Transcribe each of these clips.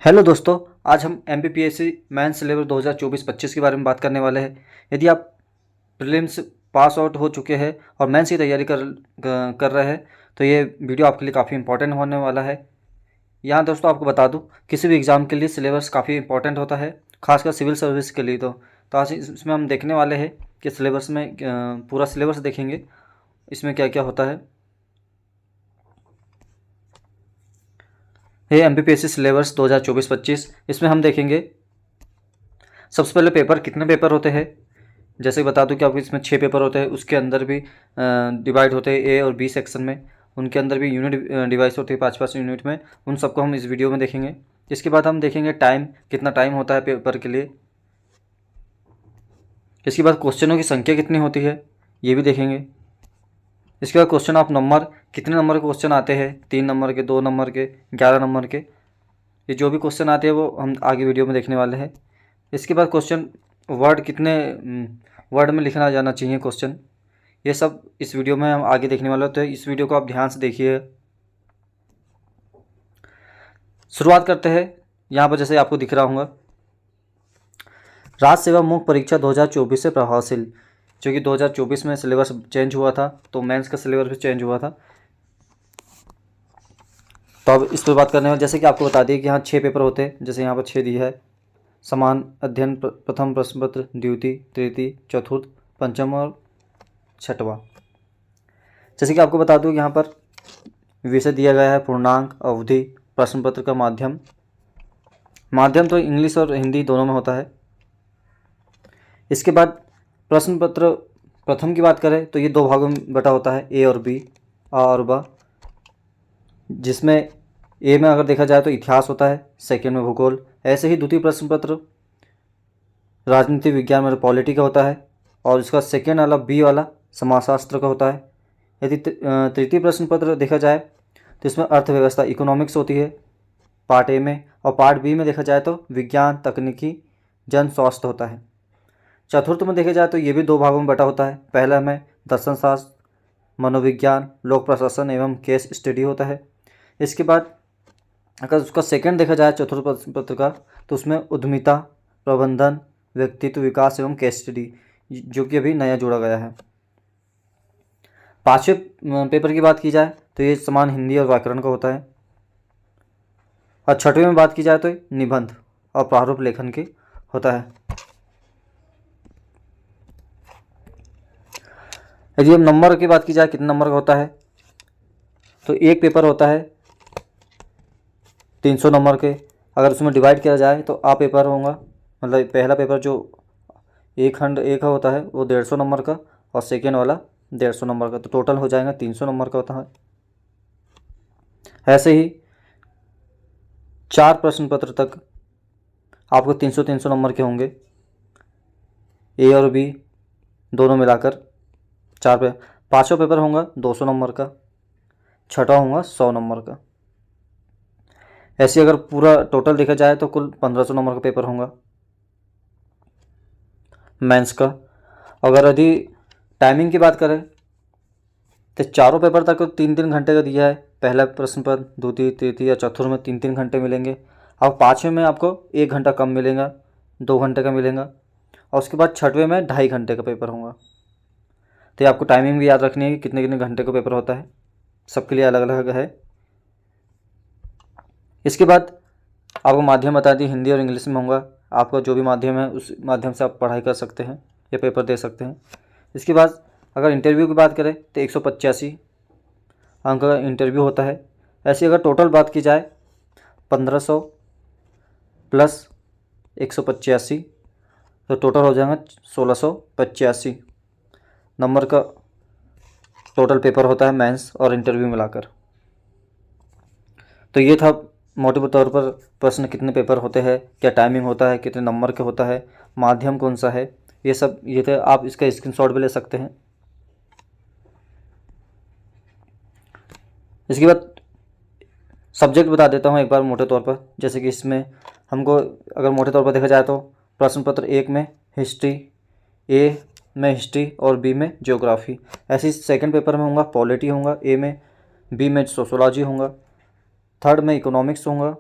Hello दोस्तों, आज हम एमपीपीएससी मेंस सिलेबस 2024-25 के बारे में बात करने वाले हैं। यदि आप प्रीलिम्स पास आउट हो चुके हैं और मेंस की तैयारी कर रहे हैं तो ये वीडियो आपके लिए काफ़ी इंपॉर्टेंट होने वाला है। यहाँ दोस्तों आपको बता दूँ, किसी भी एग्ज़ाम के लिए सिलेबस काफ़ी इंपॉर्टेंट होता है, खासकर सिविल सर्विस के लिए। तो आज इसमें हम देखने वाले हैं कि सिलेबस में पूरा सिलेबस देखेंगे, इसमें क्या क्या होता है। ये एमपीपीएससी सिलेबस 2024-25, इसमें हम देखेंगे सबसे पहले पेपर, कितने पेपर होते हैं। जैसे बता दूं कि आपको इसमें 6 पेपर होते हैं, उसके अंदर भी डिवाइड होते हैं ए और बी सेक्शन में। उनके अंदर भी यूनिट डिवाइस होती है 5-5 यूनिट में। उन सबको हम इस वीडियो में देखेंगे। इसके बाद हम देखेंगे टाइम, कितना टाइम होता है पेपर के लिए। इसके बाद क्वेश्चनों की संख्या कितनी होती है, ये भी देखेंगे। इसके बाद क्वेश्चन ऑफ नंबर, कितने नंबर के क्वेश्चन आते हैं, 3 नंबर के, 2 नंबर के, 11 नंबर के। ये जो भी क्वेश्चन आते हैं वो हम आगे वीडियो में देखने वाले हैं। इसके बाद क्वेश्चन वर्ड, कितने वर्ड में लिखना जाना चाहिए क्वेश्चन, ये सब इस वीडियो में हम आगे देखने वाले हैं। तो इस वीडियो को आप ध्यान से देखिए। शुरुआत करते हैं। यहाँ पर जैसे आपको दिख रहा होगा, राज्य सेवा मुख्य परीक्षा 2024 से प्रभावशील, जो कि 2024 में सिलेबस चेंज हुआ था, तो मेंस का सिलेबस भी चेंज हुआ था। तो अब इस पर बात करने में, जैसे कि आपको बता दिए कि यहाँ 6 पेपर होते हैं। जैसे यहाँ पर 6 दिया है: समान अध्ययन, प्रथम प्रश्न पत्र, द्वितीय, तृतीय, चतुर्थ, पंचम और छठवां। जैसे कि आपको बता दूं, यहाँ पर विषय दिया गया है पूर्णांक, अवधि, प्रश्न पत्र का माध्यम। माध्यम तो इंग्लिश और हिंदी दोनों में होता है। इसके बाद प्रश्न पत्र प्रथम की बात करें तो ये 2 भागों में बटा होता है, ए और बी, आ और बा। जिसमें ए में अगर देखा जाए तो इतिहास होता है, सेकेंड में भूगोल। ऐसे ही द्वितीय प्रश्न पत्र राजनीति विज्ञान में पॉलिटी का होता है, और इसका सेकेंड वाला बी वाला समाजशास्त्र का होता है। यदि तृतीय प्रश्न पत्र देखा जाए तो इसमें अर्थव्यवस्था, इकोनॉमिक्स होती है पार्ट ए में, और पार्ट बी में देखा जाए तो विज्ञान, तकनीकी, जन स्वास्थ्य होता है। चतुर्थ में देखा जाए तो ये भी 2 भागों में बटा होता है। पहला में दर्शन शास्त्र, मनोविज्ञान, लोक प्रशासन एवं केस स्टडी होता है। इसके बाद अगर उसका सेकंड देखा जाए चतुर्थ प्रश्न पत्र का, तो उसमें उद्यमिता, प्रबंधन, व्यक्तित्व विकास एवं केस स्टडी, जो कि अभी नया जोड़ा गया है। 5वें पेपर की बात की जाए तो ये समान हिंदी और व्याकरण का होता है। और 6वें में बात की जाए तो निबंध और प्रारूप लेखन की होता है। यदि हम नंबर की बात की जाए, कितने नंबर का होता है, तो एक पेपर होता है 300 नंबर के। अगर उसमें डिवाइड किया जाए तो आ पेपर होगा, मतलब पहला पेपर जो एक खंड एक होता है वो 150 नंबर का, और सेकेंड वाला 150 नंबर का, तो टोटल हो जाएगा 300 नंबर का होता है। ऐसे ही 4 प्रश्न पत्र तक आपको 300-300 नंबर के होंगे, ए और बी दोनों मिलाकर 4 पे। 5वां पेपर होगा 200 नंबर का, 6वां होगा 100 नंबर का। ऐसे अगर पूरा टोटल देखा जाए तो कुल 1500 नंबर का पेपर होगा मेंस का। अगर यदि टाइमिंग की बात करें तो चारों पेपर तक 3-3 घंटे का दिया है। पहला प्रश्न पत्र, द्वितीय, तृतीय या चतुर्थ में 3-3 घंटे मिलेंगे। अब 5वें में आपको 1 घंटा कम मिलेगा, 2 घंटे का मिलेगा। और उसके बाद 6वें में 2.5 घंटे का पेपर होगा। तो ये आपको टाइमिंग भी याद रखनी है कि कितने कितने घंटे का पेपर होता है, सबके लिए अलग अलग है। इसके बाद आपको माध्यम बता दी, हिंदी और इंग्लिश में होगा। आपका जो भी माध्यम है उस माध्यम से आप पढ़ाई कर सकते हैं या पेपर दे सकते हैं। इसके बाद अगर इंटरव्यू की बात करें तो 185 अंक का इंटरव्यू होता है। ऐसी अगर टोटल बात की जाए 1500 प्लस 185, तो टोटल हो जाएगा 1685 नंबर का टोटल पेपर होता है मेंस और इंटरव्यू मिलाकर। तो ये था मोटे तौर पर प्रश्न, कितने पेपर होते हैं, क्या टाइमिंग होता है, कितने नंबर के होता है, माध्यम कौन सा है, ये सब ये थे। आप इसका स्क्रीनशॉट भी ले सकते हैं। इसके बाद सब्जेक्ट बता देता हूँ एक बार मोटे तौर पर। जैसे कि इसमें हमको अगर मोटे तौर पर देखा जाए तो प्रश्न पत्र 1 में हिस्ट्री, ए में हिस्ट्री और बी में ज्योग्राफी। ऐसे ही सेकंड पेपर में होगा पॉलिटी होगा ए में, बी में सोशोलॉजी होगा, थर्ड में इकोनॉमिक्स होगा,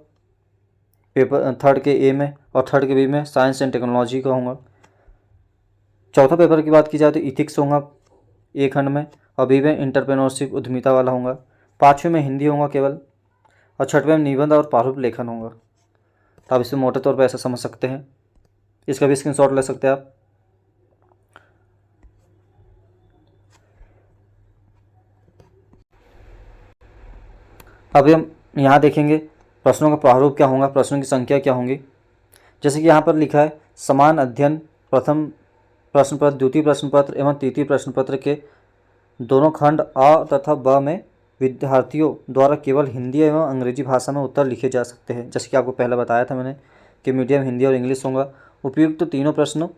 पेपर थर्ड के ए में और थर्ड के बी में साइंस एंड टेक्नोलॉजी का होगा। चौथा पेपर की बात की जाए तो इथिक्स होगा ए खंड में, और बी में इंटरप्रेन्योरशिप उद्यमिता वाला होगा। पाँचवें में हिंदी होगा केवल, और छठवें में निबंध और प्रारूप लेखन होगा। तो आप इसमें मोटे तौर पर ऐसा समझ सकते हैं, इसका भी स्क्रीनशॉट ले सकते हैं आप। अभी हम यहाँ देखेंगे प्रश्नों का प्रारूप क्या होगा, प्रश्नों की संख्या क्या होंगी। जैसे कि यहाँ पर लिखा है समान अध्ययन प्रथम प्रश्न पत्र, द्वितीय प्रश्न पत्र एवं तृतीय प्रश्न पत्र के दोनों खंड अ तथा ब में विद्यार्थियों द्वारा केवल हिंदी एवं अंग्रेजी भाषा में उत्तर लिखे जा सकते हैं। जैसे कि आपको पहले बताया था मैंने कि मीडियम हिंदी और इंग्लिश होगा। उपयुक्त तीनों प्रश्न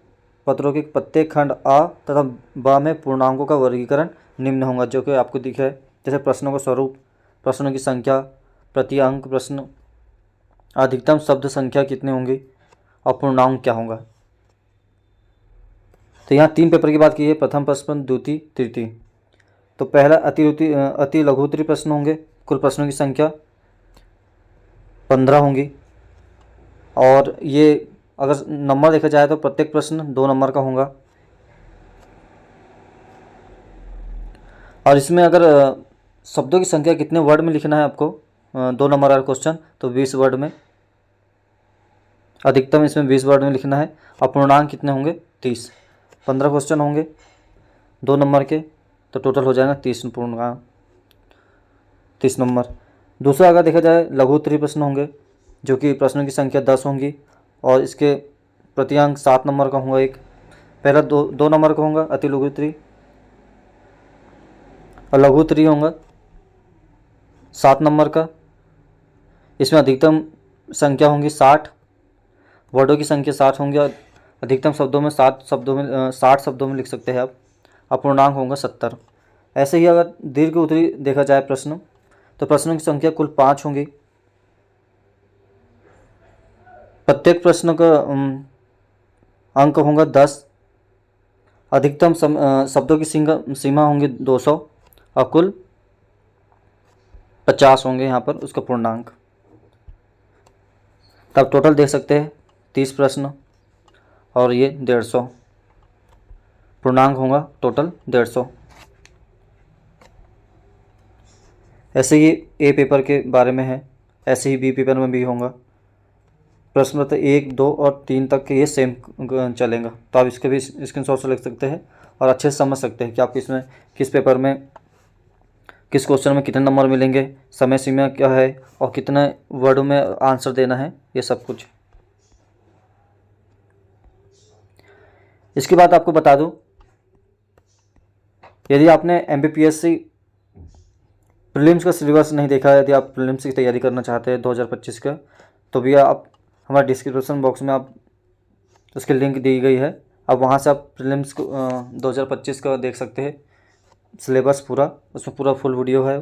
पत्रों के प्रत्येक खंड अ तथा ब में पूर्णांकों का वर्गीकरण निम्न होगा, जो कि आपको दिखा है। जैसे प्रश्नों का स्वरूप, प्रश्नों की संख्या, प्रति अंक प्रश्न, अधिकतम शब्द संख्या कितनी होंगी और पूर्णांक क्या होगा। तो यहाँ 3 पेपर की बात की है, प्रथम प्रश्न, द्वितीय, तृतीय। तो पहला अति लघुत्तरीय प्रश्न होंगे, कुल प्रश्नों की संख्या 15 होंगी, और ये अगर नंबर देखा जाए तो प्रत्येक प्रश्न 2 नंबर का होगा। और इसमें अगर शब्दों की संख्या कितने वर्ड में लिखना है आपको 2 नंबर का क्वेश्चन, तो 20 वर्ड में, अधिकतम इसमें 20 वर्ड में लिखना है। और पूर्णांक कितने होंगे 30। 15 क्वेश्चन होंगे 2 नंबर के, तो टोटल हो जाएगा 30 पूर्णांक, 30 नंबर। दूसरा अगर देखा जाए लघु उत्तरीय प्रश्न होंगे, जो कि प्रश्नों की संख्या 10 होंगी, और इसके प्रतिअंक 7 नंबर का होगा। एक पहला 2 नंबर का होगा अति लघु उत्तरीय, और लघु उत्तरीय होगा 7 नंबर का। इसमें अधिकतम संख्या होंगी 60, वर्डों की संख्या 60 होंगी, और अधिकतम शब्दों में 60 शब्दों में लिख सकते हैं आप। अपूर्णांक होगा 70। ऐसे ही अगर दीर्घ उत्तरीय देखा जाए प्रश्न, तो प्रश्नों की संख्या कुल 5 होंगी। प्रत्येक प्रश्न का अंक होगा 10, अधिकतम शब्दों की सीमा होंगी 200, और कुल 50 होंगे यहाँ पर उसका पूर्णांक। तब टोटल देख सकते हैं 30 प्रश्न, और ये 150 पूर्णांक होगा, टोटल 150। ऐसे ही ए पेपर के बारे में है, ऐसे ही बी पेपर में भी होगा। प्रश्न पत्र 1, 2 और 3 तक के ये सेम चलेगा। तो आप इसके भी स्क्रीनशॉट से लिख सकते हैं और अच्छे से समझ सकते हैं कि आपको इसमें किस पेपर में किस क्वेश्चन में कितने नंबर मिलेंगे, समय सीमा क्या है, और कितने वर्डों में आंसर देना है, ये सब कुछ। इसके बाद आपको बता दूं, यदि आपने एमपीपीएससी प्रीलिम्स का सिलेबस नहीं देखा है, यदि आप प्रीलिम्स की तैयारी करना चाहते हैं 2025 का, तो भी आप हमारे डिस्क्रिप्शन बॉक्स में आप उसकी लिंक दी गई है, अब वहाँ से आप प्रीलिम्स को 2025 का देख सकते हैं सिलेबस पूरा, उसमें पूरा फुल वीडियो है।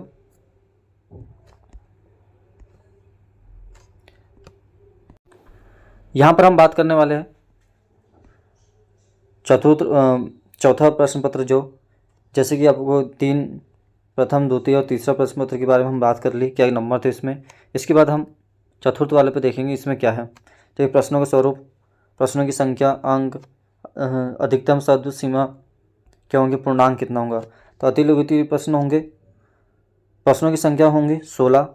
यहाँ पर हम बात करने वाले हैं चौथा प्रश्न पत्र, जो जैसे कि आपको 3 प्रथम, द्वितीय और तीसरा प्रश्न पत्र के बारे में हम बात कर ली, क्या नंबर थे इसमें। इसके बाद हम चतुर्थ वाले पे देखेंगे इसमें क्या है। तो ये प्रश्नों का स्वरूप, प्रश्नों की संख्या, अंक, अधिकतम शब्द सीमा क्या होंगे, पूर्णांक कितना होगा। तो अति लघु प्रश्न होंगे, प्रश्नों की संख्या होंगी 16,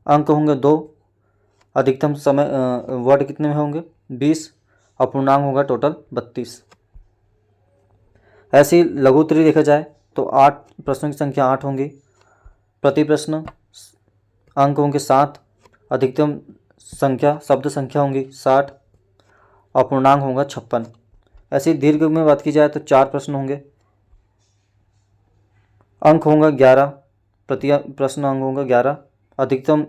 अंक होंगे 2, अधिकतम समय वर्ड कितने में होंगे 20, और पूर्णांक होगा टोटल 32। ऐसे ही लघु उत्तरीय देखा जाए तो 8 प्रश्नों की संख्या 8 होंगी, प्रति प्रश्न अंक होंगे 7, अधिकतम संख्या शब्द संख्या होंगी 60, और पूर्णांक होगा 56। ऐसे ही दीर्घ में बात की जाए तो 4 प्रश्न होंगे, अंक होगा 11, प्रति प्रश्न अंक होगा 11, अधिकतम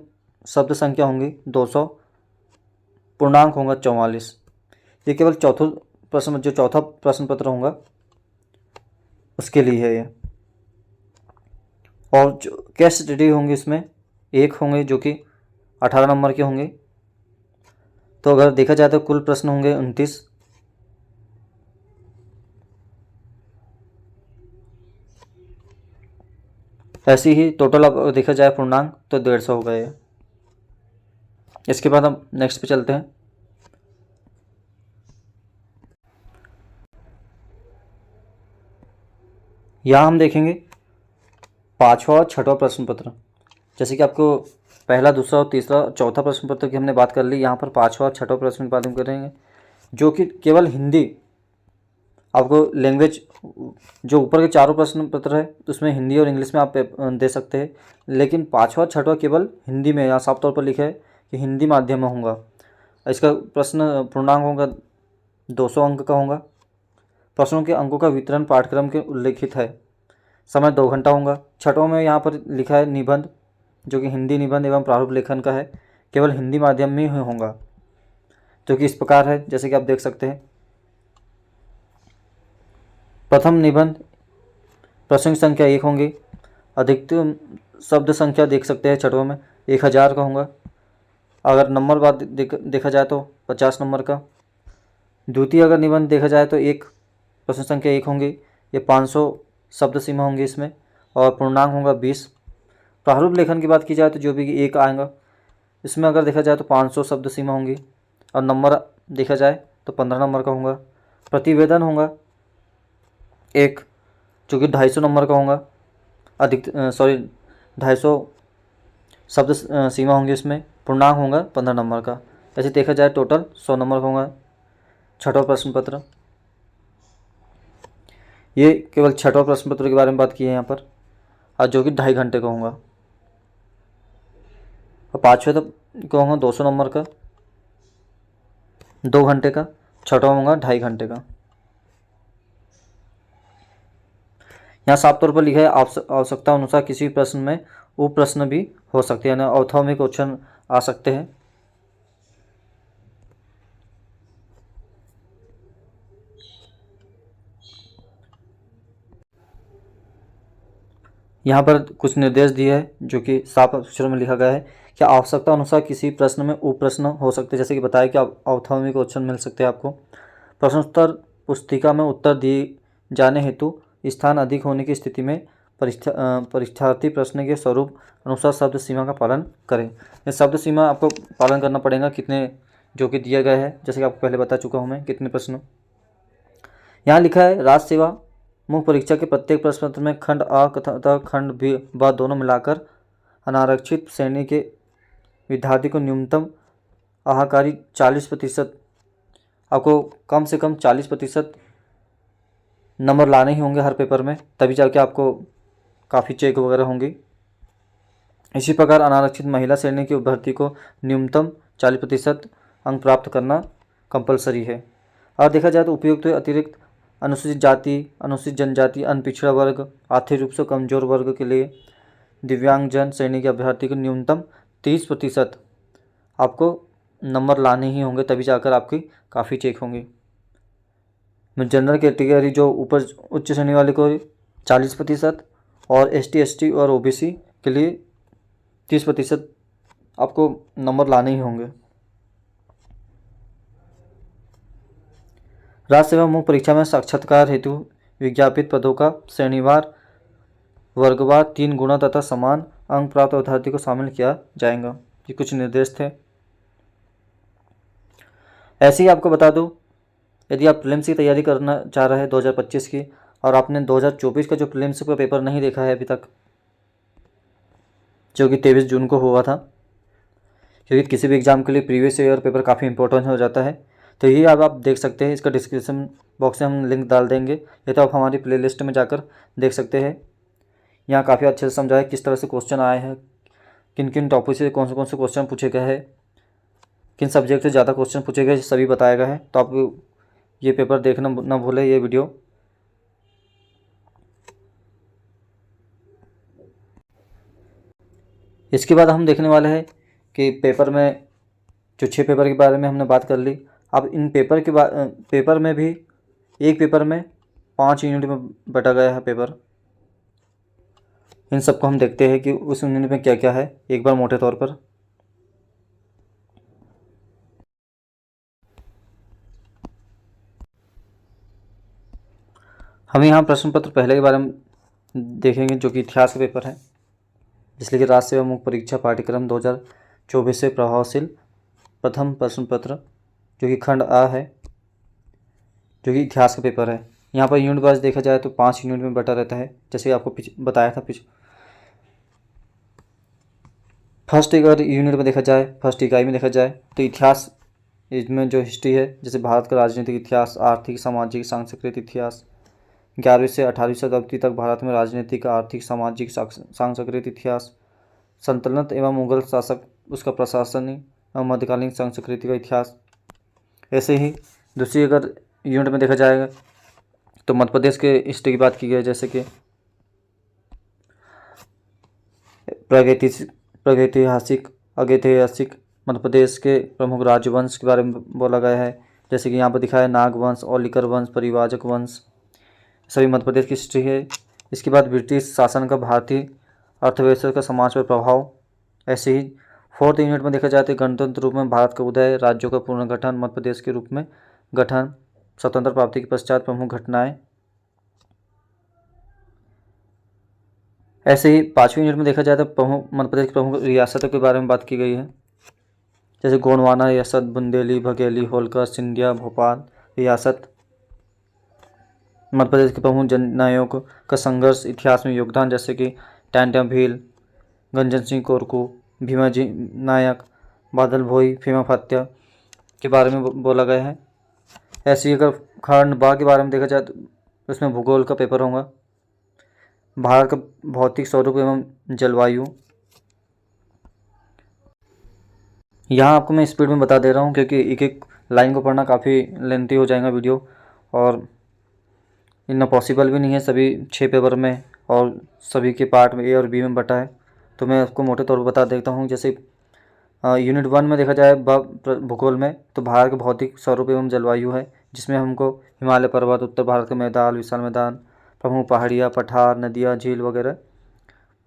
शब्द संख्या होंगी 200, पूर्णांक होगा 44। ये केवल चौथा प्रश्न पत्र होगा उसके लिए है ये। और जो केस स्टडी होंगे इसमें 1 होंगे, जो कि 18 नंबर के होंगे। तो अगर देखा जाए तो कुल प्रश्न होंगे 29, ऐसे ही टोटल अब देखा जाए पूर्णांक तो 150 हो गए। इसके बाद हम नेक्स्ट पे चलते हैं। यहाँ हम देखेंगे पाँचवा और छठवां प्रश्न पत्र। जैसे कि आपको पहला, दूसरा और तीसरा, चौथा प्रश्न पत्र की हमने बात कर ली, यहाँ पर पाँचवा और छठवां प्रश्न की बात हम करेंगे, जो कि केवल हिंदी आपको लैंग्वेज, जो ऊपर के चारों प्रश्न पत्र है उसमें हिंदी और इंग्लिश में आप दे सकते हैं, लेकिन पाँचवा छठवां केवल हिंदी में यहाँ साफ तौर पर लिखा है कि हिंदी माध्यम में होगा। इसका प्रश्न पूर्णांक होगा 200 अंक का होगा। प्रश्नों के अंकों का वितरण पाठ्यक्रम के उल्लेखित है। समय 2 घंटा होगा। छठवां में यहाँ पर लिखा है निबंध, जो कि हिंदी निबंध एवं प्रारूप लेखन का है, केवल हिंदी माध्यम में ही होगा, जो कि इस प्रकार है जैसे कि आप देख सकते हैं। प्रथम निबंध प्रश्न की संख्या 1 होंगी। अधिकतम शब्द संख्या देख सकते हैं छठवां में 1000 का होगा। अगर नंबर बात देखा जाए तो 50 नंबर का। द्वितीय अगर निबंध देखा जाए तो एक प्रश्न संख्या 1 होंगी, ये 500 शब्द सीमा होंगी इसमें, और पूर्णांक होगा 20। प्रारूप लेखन की बात की जाए तो जो भी एक आएगा, इसमें अगर देखा जाए तो 500 शब्द सीमा होंगी, और नंबर देखा जाए तो 15 नंबर का होगा। प्रतिवेदन होगा एक, जो कि 250 नंबर का होगा। 250 शब्द सीमा होंगी इसमें, पूर्णांक होगा 15 नंबर का। ऐसे देखा जाए टोटल 100 नंबर का होगा छठवां प्रश्न पत्र। ये केवल छठवां प्रश्न पत्र के बारे में बात की है यहाँ पर, और जो कि 2.5 घंटे का होगा। और पाँचवें तक का होगा 200 नंबर का, 2 घंटे का। छठवां होगा 2.5 घंटे का। यहाँ साफ तौर पर लिखा है आवश्यकता अनुसार किसी प्रश्न में उप प्रश्न भी हो सकते हैं, यानी ऑर्थोमिक क्वेश्चन आ सकते हैं। यहाँ पर कुछ निर्देश दिए हैं जो कि साफ अक्षरों में लिखा गया है कि आवश्यकता अनुसार किसी प्रश्न में उप प्रश्न हो सकते हैं। जैसे कि बताया कि ऑर्थोमिक क्वेश्चन मिल सकते हैं आपको। प्रश्नोत्तर पुस्तिका में उत्तर दिए जाने हेतु स्थान अधिक होने की स्थिति में परीक्षार्थी प्रश्न के स्वरूप अनुसार शब्द सीमा का पालन करें। ये शब्द सीमा आपको पालन करना पड़ेगा, कितने जो कि दिया गया है, जैसे कि आपको पहले बता चुका हूँ मैं कितने प्रश्न। यहाँ लिखा है राज्य सेवा मुख्य परीक्षा के प्रत्येक प्रश्न पत्र में खंड अ तथा खंड ब दोनों मिलाकर अनारक्षित श्रेणी के विद्यार्थी को न्यूनतम आहाकारी 40%, आपको कम से कम 40% नंबर लाने ही होंगे हर पेपर में, तभी जाके आपको काफ़ी चेक वगैरह होंगी। इसी प्रकार अनारक्षित महिला श्रेणी की अभ्यर्थी को न्यूनतम 40% अंक प्राप्त करना कंपलसरी है। और देखा जाए तो उपयुक्त अतिरिक्त अनुसूचित जाति, अनुसूचित जनजाति, अनपिछड़ा वर्ग, आर्थिक रूप से कमजोर वर्ग के लिए दिव्यांगजन श्रेणी के अभ्यर्थी को न्यूनतम 30% आपको नंबर लाने ही होंगे, तभी जाकर आपकी काफ़ी चेक होंगी। जनरल कैटेगरी जो ऊपर उच्च श्रेणी वाले को 40%, और ST ST और OBC के लिए 30% आपको नंबर लाने ही होंगे। राज्य सेवा मुख्य परीक्षा में साक्षात्कार हेतु विज्ञापित पदों का श्रेणीवार वर्गवार 3 गुणा तथा समान अंक प्राप्त अभ्यर्थी को शामिल किया जाएगा। ये कुछ निर्देश थे। ऐसे ही आपको बता दूं, यदि आप प्रीलिम्स की तैयारी करना चाह रहे हैं 2025 की, और आपने 2024 का जो प्रीलिम्स का पेपर नहीं देखा है अभी तक, जो कि 23 जून को हुआ था, क्योंकि किसी भी एग्ज़ाम के लिए प्रीवियस ईयर पेपर काफ़ी इंपॉर्टेंट हो जाता है, तो ये अब आप देख सकते हैं। इसका डिस्क्रिप्शन बॉक्स में हम लिंक डाल देंगे, या तो आप हमारी प्लेलिस्ट में जाकर देख सकते हैं। यहाँ काफ़ी अच्छे से समझाया किस तरह से क्वेश्चन आए हैं, किन किन टॉपिक से कौन से क्वेश्चन पूछे गए हैं, किन सब्जेक्ट से ज़्यादा क्वेश्चन पूछे गए, सभी बताया गया है। तो आप ये पेपर देखना ना भूलें, ये वीडियो। इसके बाद हम देखने वाले हैं कि पेपर में जो 6 पेपर के बारे में हमने बात कर ली। अब इन पेपर में भी एक पेपर में 5 यूनिट में बटा गया है पेपर। इन सबको हम देखते हैं कि उस यूनिट में क्या क्या है एक बार मोटे तौर पर। हम यहाँ प्रश्न पत्र पहले के बारे में देखेंगे, जो कि इतिहास का पेपर है, जिसलिए कि राज्य सेवा मुख्य परीक्षा पाठ्यक्रम 2024 से प्रभावशील प्रथम प्रश्न पत्र जो कि खंड आ है, जो कि इतिहास का पेपर है। यहाँ पर यूनिट वाइज देखा जाए तो 5 यूनिट में बटा रहता है, जैसे आपको बताया था फर्स्ट अगर यूनिट में देखा जाए, फर्स्ट इकाई में देखा जाए तो इतिहास, इसमें जो हिस्ट्री है, जैसे भारत का राजनीतिक इतिहास, आर्थिक, सामाजिक, सांस्कृतिक इतिहास, 11वीं से 18वीं शताब्दी तक भारत में राजनीतिक, आर्थिक, सामाजिक, सांस्कृतिक इतिहास, सल्तनत एवं मुगल शासक, उसका प्रशासनिक एवं मध्यकालीन संस्कृति का इतिहास। ऐसे ही दूसरी अगर यूनिट में देखा जाएगा तो मध्य प्रदेश के हिस्ट्री की बात की गई है, जैसे कि प्रागैतिहासिक, अगैतिहासिक, मध्य प्रदेश के प्रमुख राजवंश के बारे में बोला गया है, जैसे कि यहाँ पर दिखा है नागवंश, औलिकर वंश, परिवाजक वंश, सभी मध्य प्रदेश की हिस्ट्री है। इसके बाद ब्रिटिश शासन का भारतीय अर्थव्यवस्था का समाज पर प्रभाव। ऐसे ही फोर्थ यूनिट में देखा जाए तो गणतंत्र रूप में भारत का उदय, राज्यों का पुनर्गठन, मध्य प्रदेश के रूप में गठन, स्वतंत्र प्राप्ति के पश्चात प्रमुख घटनाएं। ऐसे ही 5वीं यूनिट में देखा जाए तो प्रमुख मध्य प्रदेश की प्रमुख रियासतों के बारे में बात की गई है, जैसे गोंडवाना रियासत, बुंदेली, बघेली, होलकर, सिंधिया, भोपाल रियासत। मध्य प्रदेश के प्रमुख जननायकों का संघर्ष, इतिहास में योगदान, जैसे कि टांड्या भील, गंजन सिंह कोरकू, भीमाजी नायक, बादल भोई, भीमा फात्या के बारे में बोला गया है। ऐसे ही अगर खंड बा के बारे में देखा जाए तो उसमें भूगोल का पेपर होगा, भारत का भौतिक स्वरूप एवं जलवायु। यहाँ आपको मैं स्पीड में बता दे रहा हूँ क्योंकि एक एक लाइन को पढ़ना काफ़ी लेंथी हो जाएगा वीडियो, और इतना पॉसिबल भी नहीं है सभी 6 पेपर में और सभी के पार्ट में ए और बी में बटा है। तो मैं आपको मोटे तौर पर बता देता हूँ। जैसे यूनिट 1 में देखा जाए भूगोल में तो भारत का भौतिक स्वरूप एवं जलवायु है, जिसमें हमको हिमालय पर्वत, उत्तर भारत के मैदान, विशाल मैदान, प्रमुख पहाड़ियाँ, पठार, नदियाँ, झील वगैरह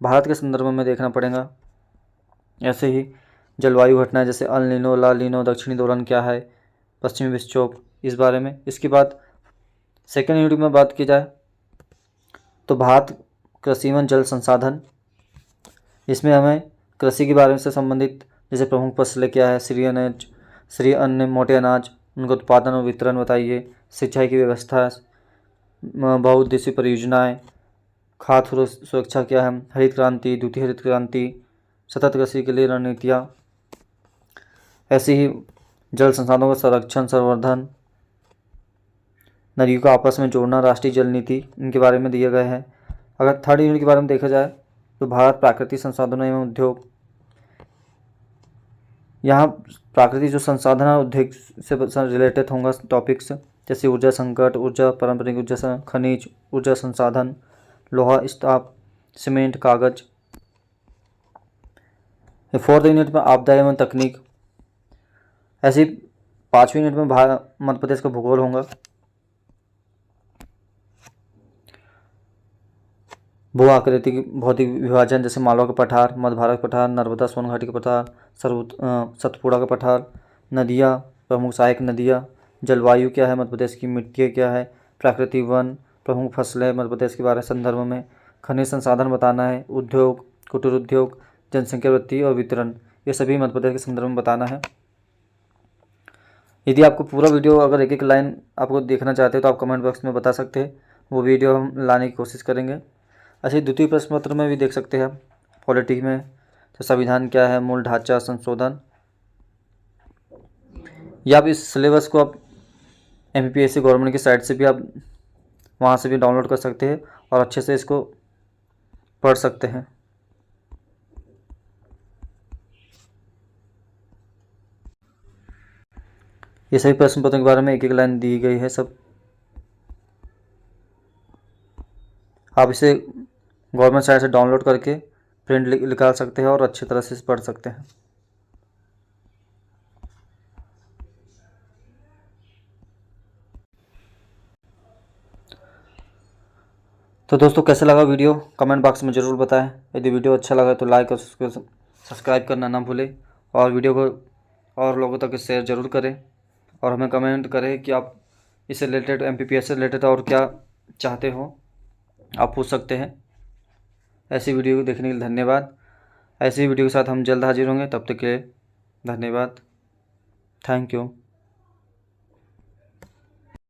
भारत के संदर्भ में देखना पड़ेगा। ऐसे ही जलवायु घटनाएं, जैसे अल नीनो, ला नीनो, दक्षिणी दोलन क्या है, पश्चिमी विक्षोभ, इस बारे में। इसके बाद सेकेंड यूनिट में बात की जाए तो भारत कृषि एवं जल संसाधन, इसमें हमें कृषि के बारे में से संबंधित, जैसे प्रमुख फसलें क्या है, श्री अन्न, मोटे अनाज, उनका उत्पादन और वितरण बताइए, सिंचाई की व्यवस्था, बहुउद्देशीय परियोजनाएं, खाद्य सुरक्षा क्या है, हरित क्रांति, द्वितीय हरित क्रांति, सतत कृषि के लिए रणनीतियाँ। ऐसे ही जल संसाधनों का संरक्षण, संवर्धन, नदियों को आपस में जोड़ना, राष्ट्रीय जल नीति, इनके बारे में दिया गया है। अगर थर्ड यूनिट के बारे में देखा जाए तो भारत प्राकृतिक संसाधनों एवं उद्योग, यहाँ प्राकृतिक जो संसाधन है उद्योग से रिलेटेड होंगे टॉपिक्स, जैसे ऊर्जा संकट, ऊर्जा, पारंपरिक ऊर्जा, खनिज ऊर्जा संसाधन, लोहा, इस्पात, सीमेंट, कागज। फोर्थ यूनिट में आपदा एवं तकनीक। ऐसी 5वीं यूनिट में मध्य प्रदेश का भूगोल होगा, भू आकृतिक भौतिक विभाजन, जैसे मालवा का पठार, मध्य भारत का पठार, नर्मदा सोन घाटी का पठार, सतपुड़ा का पठार, नदियाँ, प्रमुख सहायक नदियाँ, जलवायु क्या है मध्य प्रदेश की, मिट्टी क्या है, प्राकृतिक वन, प्रमुख फसलें मध्य प्रदेश के बारे संदर्भ में, खनिज संसाधन बताना है, उद्योग, कुटीर उद्योग, जनसंख्या वृद्धि और वितरण, ये सभी मध्य प्रदेश के संदर्भ में बताना है। यदि आपको पूरा वीडियो अगर एक एक लाइन आपको देखना चाहते हो तो आप कमेंट बॉक्स में बता सकते हैं, वो वीडियो हम लाने की कोशिश करेंगे। ऐसे द्वितीय प्रश्न पत्र में भी देख सकते हैं आप, पॉलिटिक्स में तो संविधान क्या है, मूल ढांचा संशोधन, या आप इस सिलेबस को आप MPSC गवर्नमेंट की साइट से भी आप वहाँ से भी डाउनलोड कर सकते हैं और अच्छे से इसको पढ़ सकते हैं। ये सभी प्रश्न पत्रों के बारे में एक एक लाइन दी गई है सब। आप इसे गवर्नमेंट साइट से डाउनलोड करके प्रिंट निकाल सकते हैं और अच्छी तरह से पढ़ सकते हैं। तो दोस्तों कैसा लगा वीडियो कमेंट बॉक्स में ज़रूर बताएं। यदि वीडियो अच्छा लगा तो लाइक और सब्सक्राइब करना ना भूलें और वीडियो को और लोगों तक शेयर ज़रूर करें और हमें कमेंट करें कि आप इससे रिलेटेड MPPS से रिलेटेड और क्या चाहते हो, आप पूछ सकते हैं। ऐसी वीडियो को देखने के लिए धन्यवाद। ऐसी वीडियो के साथ हम जल्द हाजिर होंगे, तब तक के लिए धन्यवाद। Thank you.